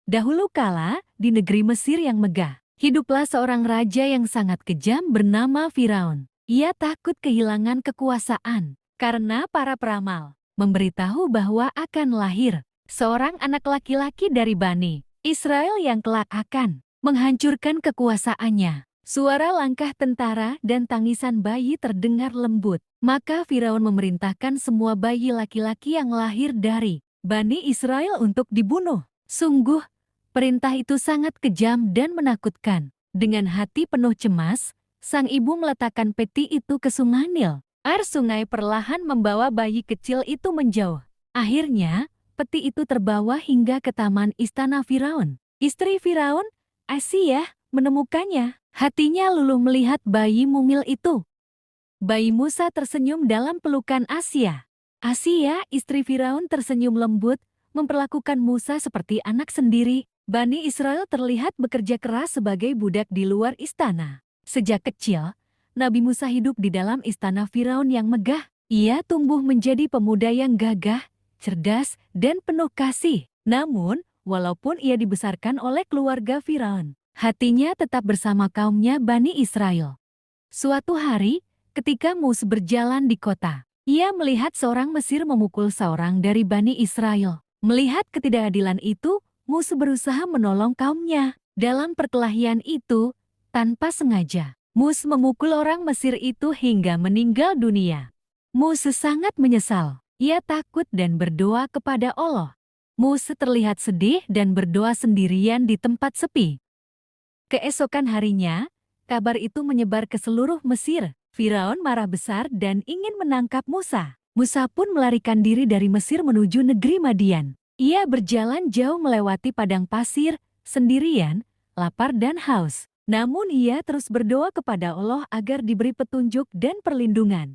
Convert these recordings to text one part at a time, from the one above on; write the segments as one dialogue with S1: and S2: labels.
S1: Dahulu kala, di negeri Mesir yang megah, hiduplah seorang raja yang sangat kejam bernama Firaun. Ia takut kehilangan kekuasaan karena para peramal memberitahu bahwa akan lahir seorang anak laki-laki dari Bani Israel yang kelak akan menghancurkan kekuasaannya. Suara langkah tentara dan tangisan bayi terdengar lembut. Maka Firaun memerintahkan semua bayi laki-laki yang lahir dari Bani Israel untuk dibunuh. Sungguh, perintah itu sangat kejam dan menakutkan. Dengan hati penuh cemas, sang ibu meletakkan peti itu ke sungai Nil. Air sungai perlahan membawa bayi kecil itu menjauh. Akhirnya, peti itu terbawa hingga ke taman istana Firaun. Istri Firaun, Asiyah, menemukannya. Hatinya luluh melihat bayi mungil itu. Bayi Musa tersenyum dalam pelukan Asiyah. Asiyah, istri Firaun, tersenyum lembut, memperlakukan Musa seperti anak sendiri. Bani Israel terlihat bekerja keras sebagai budak di luar istana. Sejak kecil, Nabi Musa hidup di dalam istana Firaun yang megah. Ia tumbuh menjadi pemuda yang gagah, cerdas, dan penuh kasih. Namun, walaupun ia dibesarkan oleh keluarga Firaun, hatinya tetap bersama kaumnya Bani Israel. Suatu hari, ketika Musa berjalan di kota, ia melihat seorang Mesir memukul seorang dari Bani Israel. Melihat ketidakadilan itu, Musa berusaha menolong kaumnya. Dalam perkelahian itu, tanpa sengaja, Musa memukul orang Mesir itu hingga meninggal dunia. Musa sangat menyesal. Ia takut dan berdoa kepada Allah. Musa terlihat sedih dan berdoa sendirian di tempat sepi. Keesokan harinya, kabar itu menyebar ke seluruh Mesir. Firaun marah besar dan ingin menangkap Musa. Musa pun melarikan diri dari Mesir menuju negeri Madian. Ia berjalan jauh melewati padang pasir, sendirian, lapar dan haus. Namun ia terus berdoa kepada Allah agar diberi petunjuk dan perlindungan.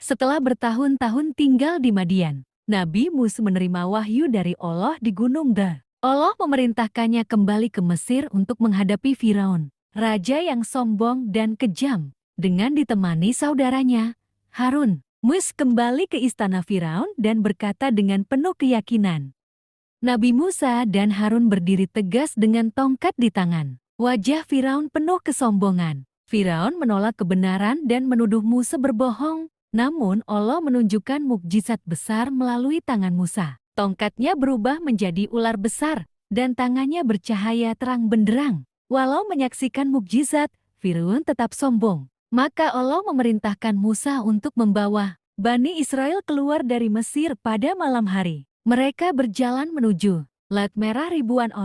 S1: Setelah bertahun-tahun tinggal di Madian, Nabi Musa menerima wahyu dari Allah di Gunung Dar. Allah memerintahkannya kembali ke Mesir untuk menghadapi Firaun, raja yang sombong dan kejam. Dengan ditemani saudaranya, Harun, Musa kembali ke istana Firaun dan berkata dengan penuh keyakinan. Nabi Musa dan Harun berdiri tegas dengan tongkat di tangan. Wajah Firaun penuh kesombongan. Firaun menolak kebenaran dan menuduh Musa berbohong. Namun Allah menunjukkan mukjizat besar melalui tangan Musa. Tongkatnya berubah menjadi ular besar, dan tangannya bercahaya terang benderang. Walau menyaksikan mukjizat, Firaun tetap sombong. Maka Allah memerintahkan Musa untuk membawa Bani Israel keluar dari Mesir pada malam hari. Mereka berjalan menuju Laut Merah ribuan orang.